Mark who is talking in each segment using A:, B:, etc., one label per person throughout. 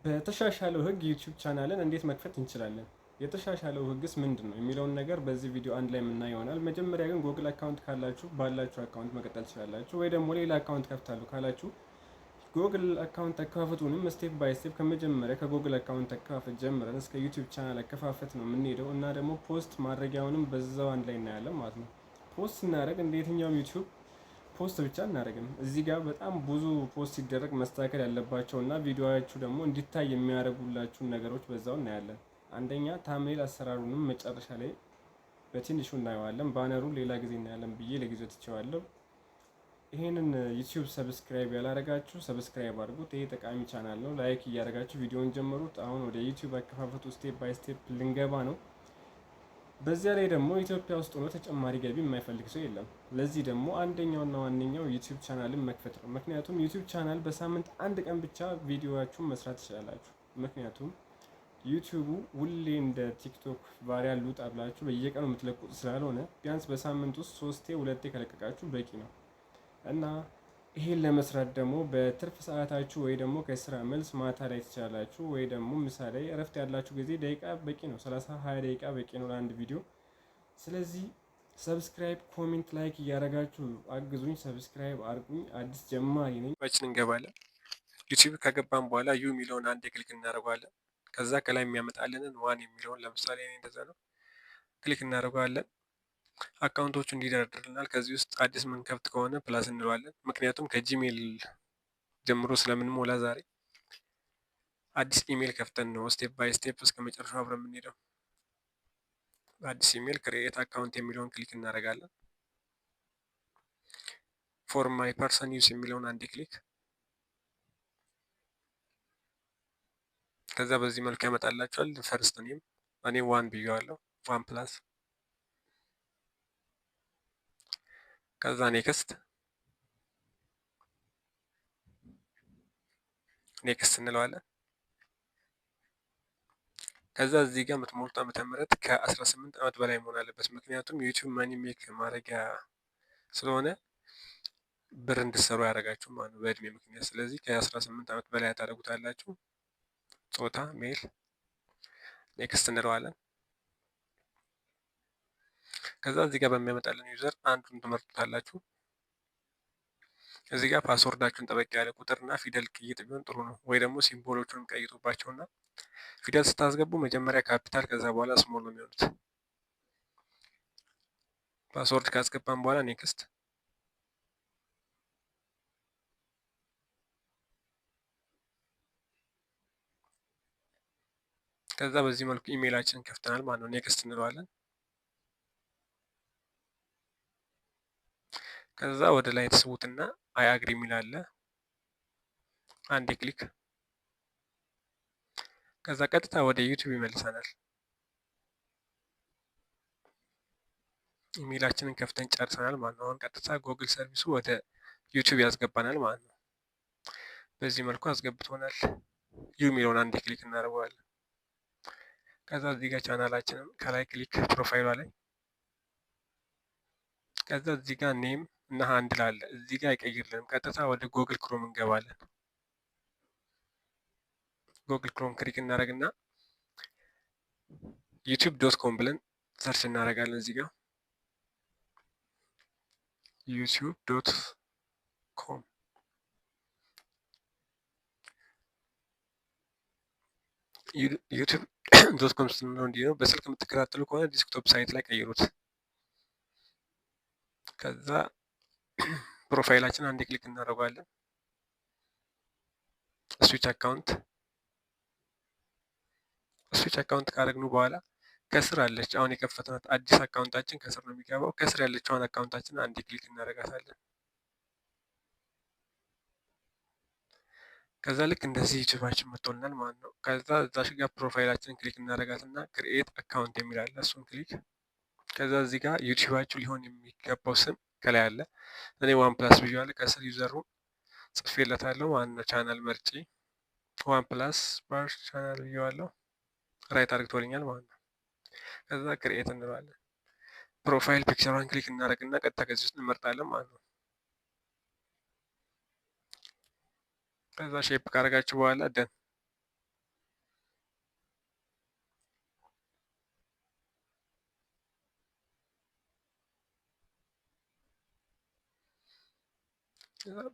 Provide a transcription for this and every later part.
A: በተሻሻለው ህግ ዩቲዩብ ቻናልን እንዴት መክፈት እንችላለን? የተሻሻለው ህግስ ምንድን ነው የሚለውን ነገር በዚህ ቪዲዮ አንድ ላይ የምናየው ይሆናል። መጀመሪያ ግን ጎግል አካውንት ካላችሁ ባላችሁ አካውንት መቀጠል ትችላላችሁ፣ ወይ ደግሞ ሌላ አካውንት ከፍታሉ ካላችሁ ጎግል አካውንት አከፋፈቱንም ስቴፕ ባይ ስቴፕ ከመጀመሪያ ከጎግል አካውንት አከፋፈት ጀምረን እስከ ዩቲዩብ ቻናል አከፋፈት ነው የምንሄደው እና ደግሞ ፖስት ማድረጊያውንም በዛው አንድ ላይ እናያለን ማለት ነው። ፖስት ስናደርግ እንደ የትኛውም ዩቲዩብ ፖስት ብቻ እናደርግም። እዚህ ጋር በጣም ብዙ ፖስት ሲደረግ መስተካከል ያለባቸው እና ቪዲዮዎቹ ደግሞ እንዲታይ የሚያደርጉላችሁን ነገሮች በዛው እናያለን። አንደኛ ታምኔል አሰራሩንም መጨረሻ ላይ በትንሹ እናየዋለን። ባነሩ ሌላ ጊዜ እናያለን ብዬ ለጊዜው ትቼዋለሁ። ይሄንን ዩቲዩብ ሰብስክራይብ ያላረጋችሁ ሰብስክራይብ አድርጉት። ይሄ ጠቃሚ ቻናል ነው። ላይክ እያደረጋችሁ ቪዲዮውን ጀምሩት። አሁን ወደ ዩቲዩብ አከፋፈቱ ስቴፕ ባይ ስቴፕ ልንገባ ነው። በዚያ ላይ ደግሞ ኢትዮጵያ ውስጥ ሆኖ ተጨማሪ ገቢ የማይፈልግ ሰው የለም። ለዚህ ደግሞ አንደኛውና ዋነኛው ዩቲዩብ ቻናልን መክፈት ነው። ምክንያቱም ዩቲዩብ ቻናል በሳምንት አንድ ቀን ብቻ ቪዲዮዎቻችሁን መስራት ትችላላችሁ። ምክንያቱም ዩቲዩቡ ሁሌ እንደ ቲክቶክ ቫይራል ልውጣ ብላችሁ በየቀኑ የምትለቁት ስላልሆነ ቢያንስ በሳምንት ውስጥ 3-2 ከለቀቃችሁ በቂ ነው እና ይሄን ለመስራት ደግሞ በትርፍ ሰዓታችሁ ወይ ደግሞ ከስራ መልስ ማታ ላይ ትችላላችሁ፣ ወይ ደግሞ ምሳሌ እረፍት ያላችሁ ጊዜ ደቂቃ በቂ ነው። 30-20 ደቂቃ በቂ ነው ለአንድ ቪዲዮ። ስለዚህ ሰብስክራይብ፣ ኮሜንት፣ ላይክ እያደረጋችሁ አግዙኝ። ሰብስክራይብ አድርጉኝ። አዲስ ጀማሪ ነኝ።
B: ባችን እንገባለን። ዩቲዩብ ከገባን በኋላ ዩ የሚለውን አንድ ክሊክ እናደርገዋለን። ከዛ ከላይ የሚያመጣልንን ዋን የሚለውን ለምሳሌ እኔ እንደዛ ነው ክሊክ እናደርገዋለን። አካውንቶቹ እንዲደረድርልናል። ከዚህ ውስጥ አዲስ ምንከፍት ከሆነ ፕላስ እንለዋለን። ምክንያቱም ከጂሜል ጀምሮ ስለምንሞላ ዛሬ አዲስ ኢሜል ከፍተን ነው ስቴፕ ባይ ስቴፕ እስከ መጨረሻው አብረን የምንሄደው። አዲስ ኢሜል ክሬኤት አካውንት የሚለውን ክሊክ እናደርጋለን። ፎር ማይ ፐርሰን ዩስ የሚለውን አንድ ክሊክ። ከዛ በዚህ መልኩ ያመጣላችኋል። ፈርስት ኔም እኔ ዋን ብዬዋለሁ፣ ዋን ፕላስ። ከዛ ኔክስት እንለዋለን። ከዛ እዚህ ጋር የምትሞሉት ዓመተ ምህረት ከ18 ዓመት በላይ መሆን አለበት። ምክንያቱም ዩቲዩብ ማኒ ሜክ ማድረጊያ ስለሆነ ብር እንድትሰሩ ያደርጋችሁ ማለት ነው በእድሜ ምክንያት። ስለዚህ ከ18 ዓመት በላይ ታደርጉታላችሁ። ጾታ ሜል፣ ኔክስት እንለዋለን። ከዛ እዚህ ጋር በሚያመጣልን ዩዘር አንዱን ትመርጡታላችሁ። እዚህ ጋር ፓስወርዳችሁን ጠበቅ ያለ ቁጥርና ፊደል ቅይጥ ቢሆን ጥሩ ነው። ወይ ደግሞ ሲምቦሎቹንም ቀይጡባቸውና ፊደል ስታስገቡ መጀመሪያ ካፒታል ከዛ በኋላ ስሞል ነው የሚሆኑት። ፓስወርድ ካስገባን በኋላ ኔክስት። ከዛ በዚህ መልኩ ኢሜይላችንን ከፍተናል ማለት ነው። ኔክስት እንለዋለን። ከዛ ወደ ላይ ተስቡትና አይ አግሪ የሚል አለ። አንድ ክሊክ። ከዛ ቀጥታ ወደ ዩቲዩብ ይመልሰናል። ኢሜይላችንን ከፍተን ጨርሰናል ማለት ነው። አሁን ቀጥታ ጎግል ሰርቪሱ ወደ ዩቲዩብ ያስገባናል ማለት ነው። በዚህ መልኩ አስገብቶናል። ዩ የሚለውን አንድ ክሊክ እናደርገዋለን። ከዛ እዚህ ጋር ቻናላችንን ከላይ ክሊክ ፕሮፋይሏ ላይ። ከዛ እዚህ ጋር ኔም እና ሃንድል አለ። እዚህ ጋር አይቀይርልንም። ቀጥታ ወደ ጎግል ክሮም እንገባለን። ጎግል ክሮም ክሊክ እናደርግና youtube.com ብለን ሰርች እናደርጋለን። እዚህ ጋር youtube.com youtube.com ስንለው እንዲህ ነው። በስልክ የምትከታተሉ ከሆነ ዲስክቶፕ ሳይት ላይ ቀይሩት። ከዛ ፕሮፋይላችን አንድ ክሊክ እናደርገዋለን። ስዊች አካውንት ካደረግኑ በኋላ ከስር አለች አሁን የከፈትናት አዲስ አካውንታችን ከስር ነው የሚገባው። ከስር ያለችውን አካውንታችን አንድ ክሊክ እናደርጋታለን። ከዛ ልክ እንደዚህ ዩቲዩባችን መጥቶልናል ማለት ነው። ከዛ እዛሽ ጋር ፕሮፋይላችንን ክሊክ እናደርጋትና ክሪኤት አካውንት የሚል አለ። እሱን ክሊክ። ከዛ እዚህ ጋር ዩቲዩባችሁ ሊሆን የሚገባው ስም ከላይ አለ። እኔ ዋን ፕላስ ብዬዋለሁ። ከስር ዩዘሩን ጽፌለታለሁ ማለት ነው። ቻናል መርጬ ዋን ፕላስ ባር ቻናል ብዬዋለሁ። ራይት አድርግቶልኛል ማለት ነው። ከዛ ክሪኤት እንለዋለን። ፕሮፋይል ፒክቸሯን ክሊክ እናደርግና ቀጥታ ከዚህ ውስጥ እንመርጣለን ማለት ነው። ከዛ ሼፕ ካደረጋችሁ በኋላ ደን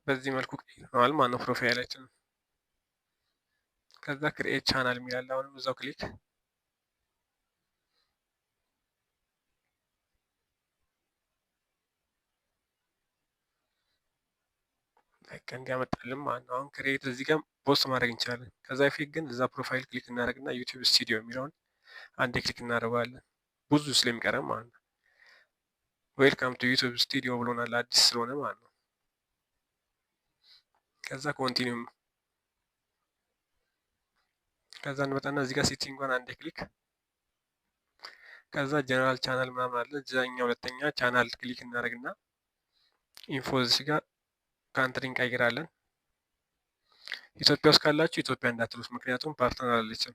B: በዚህ መልኩ ቀይረዋል ማለት ነው ፕሮፋይላችን። ከዛ ክሪኤት ቻናል የሚላለ አሁንም እዛው ክሊክ በቃ እንዲያመጣልን ማለት ነው። አሁን ክሬት እዚህ ጋር ፖስት ማድረግ እንችላለን። ከዛ በፊት ግን እዛ ፕሮፋይል ክሊክ እናደርግና ዩቲዩብ ስቱዲዮ የሚለውን አንዴ ክሊክ እናደርገዋለን ብዙ ስለሚቀረም ማለት ነው። ዌልካም ቱ ዩቲዩብ ስቱዲዮ ብሎናል አዲስ ስለሆነ ማለት ነው። ከዛ ኮንቲኒውም ከዛ እንመጣና እዚህ ጋር ሴቲንጓን አንዴ ክሊክ ከዛ ጀነራል ቻናል ምናምን አለ እዛኛ ሁለተኛ ቻናል ክሊክ እናደርግና ኢንፎ እዚህ ጋር ካንትሪ እንቀይራለን። ኢትዮጵያ ውስጥ ካላችሁ ኢትዮጵያ እንዳትሉት፣ ምክንያቱም ፓርትነር አለችም።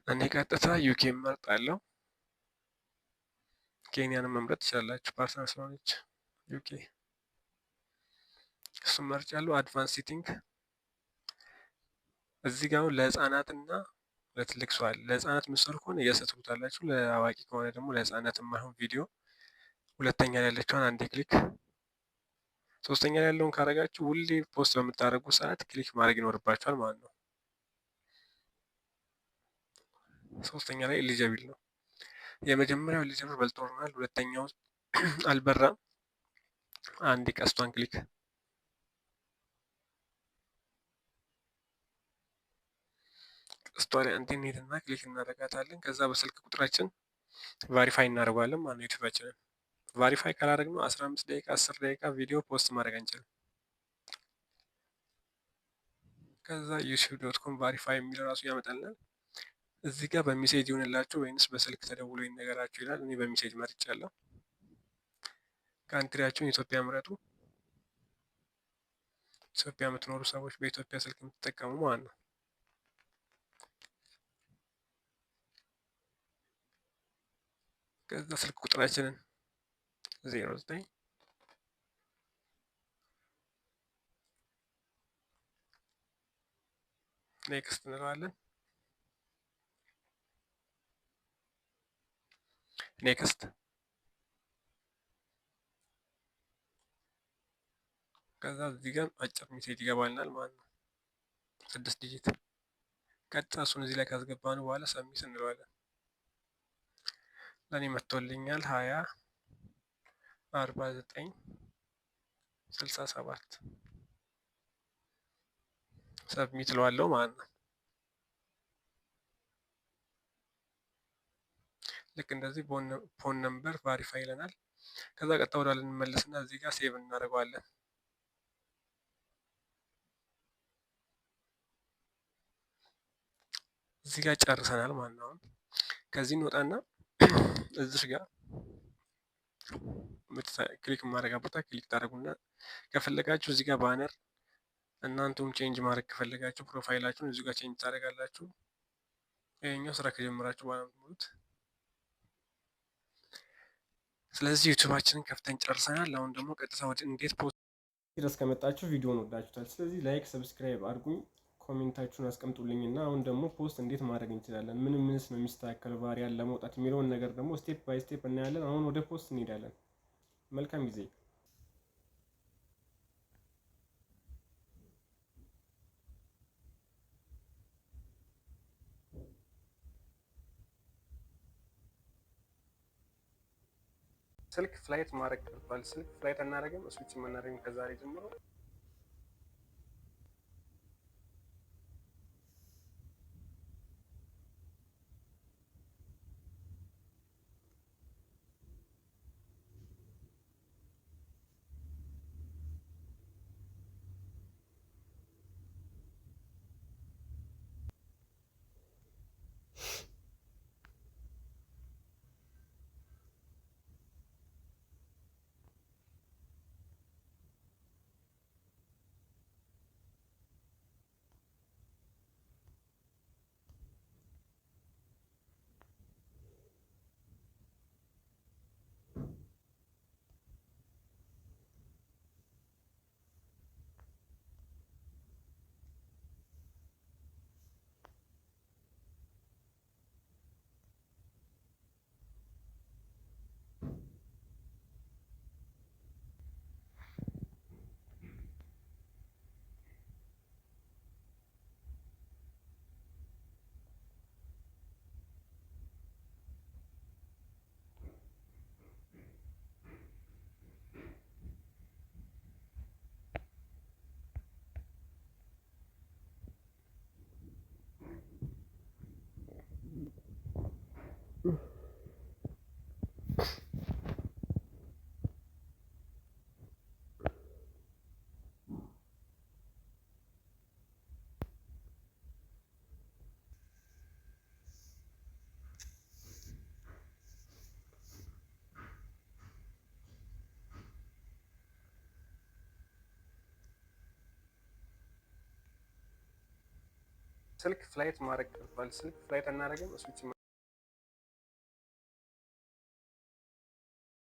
B: እኔ ቀጥታ ዩኬ እመርጣለሁ። ኬንያንም መምረጥ ትችላላችሁ ፓርትነር ስለሆነች ዩኬ። እሱም መርጫለሁ። አድቫንስ ሴቲንግ እዚህ ጋር አሁን ለህፃናትና ለትልቅ ሰው አለ። ለህፃናት የምትሰሩ ከሆነ እያሰትሩታላችሁ፣ ለአዋቂ ከሆነ ደግሞ ለህፃናት የማይሆን ቪዲዮ ሁለተኛ ላይ ያለችውን አንዴ ክሊክ፣ ሶስተኛ ላይ ያለውን ካረጋችሁ ሁሌ ፖስት በምታደርጉ ሰዓት ክሊክ ማድረግ ይኖርባችኋል ማለት ነው። ሶስተኛ ላይ ኤሊጀብል ነው። የመጀመሪያው ኤሊጀብል በልቶናል፣ ሁለተኛው አልበራም። አንድ ቀስቷን ክሊክ ቀስቷ ላይ አንቴኔት እና ክሊክ እናደርጋታለን። ከዛ በስልክ ቁጥራችን ቫሪፋይ እናደርገዋለን ማለት ነው። ዩቲዩባችንን ቫሪፋይ ካላደረግነው 15 ደቂቃ 10 ደቂቃ ቪዲዮ ፖስት ማድረግ አንችልም። ከዛ ዩቲዩብ ዶት ኮም ቫሪፋይ የሚለው ራሱ ያመጣልናል። እዚህ ጋር በሜሴጅ ይሆንላችሁ ወይንስ በስልክ ተደውሎ ይነገራችሁ ይላል። እኔ በሜሴጅ መርጫለሁ። ካንትሪያችሁን ኢትዮጵያ ምረጡ። ኢትዮጵያ የምትኖሩ ሰዎች በኢትዮጵያ ስልክ የምትጠቀሙ ማለት ነው። ከዛ ስልክ ቁጥራችንን 09 ኔክስት እንለዋለን። ኔክስት ከዛ እዚህ ጋር አጭር ሜሴጅ ይገባልናል ማለት ነው፣ 6 ዲጂት። ቀጥታ እሱን እዚህ ላይ ካስገባን በኋላ ሰሚት እንለዋለን። ለእኔ መጥቶልኛል 20 49 67 ሰብሚት እለዋለሁ ማለት ነው። ልክ እንደዚህ ፎን ነምበር ቫሪፋይ ይለናል። ከዛ ቀጥታ ወደ እንመለስና እዚህ ጋር ሴቭ እናደርገዋለን። እዚህ ጋር ጨርሰናል ማለት ነው። ከዚህ እንወጣና እዚህ ጋር ክሊክ ማድረግ ቦታ ክሊክ ታደርጉና ከፈለጋችሁ እዚህ ጋር ባነር እናንተም ቼንጅ ማድረግ ከፈለጋችሁ ፕሮፋይላችሁን እዚህ ጋር ቼንጅ ታደርጋላችሁ። ይሄኛው ስራ ከጀመራችሁ በኋላ የምትሞሉት። ስለዚህ ዩቲዩባችንን ከፍተን ጨርሰናል። አሁን ደግሞ ቀጥታ ወደ እንዴት ፖስት
A: ድረስ ከመጣችሁ ቪዲዮን ወዳችሁታል። ስለዚህ ላይክ፣ ሰብስክራይብ አድርጉኝ፣ ኮሜንታችሁን አስቀምጡልኝ እና አሁን ደግሞ ፖስት እንዴት ማድረግ እንችላለን፣ ምንስ ነው የሚስተካከል ቫሪያን ለመውጣት የሚለውን ነገር ደግሞ ስቴፕ ባይ ስቴፕ እናያለን። አሁን ወደ ፖስት እንሄዳለን። መልካም ጊዜ። ስልክ ፍላይት ማድረግ ቀርቷል። ስልክ ፍላይት አናደርግም፣ ስዊች የምናደርግም ከዛሬ ጀምሮ ስልክ ፍላይት ማድረግ ቀርቷል። ስልክ ፍላይት አናደርግም፣ ስዊች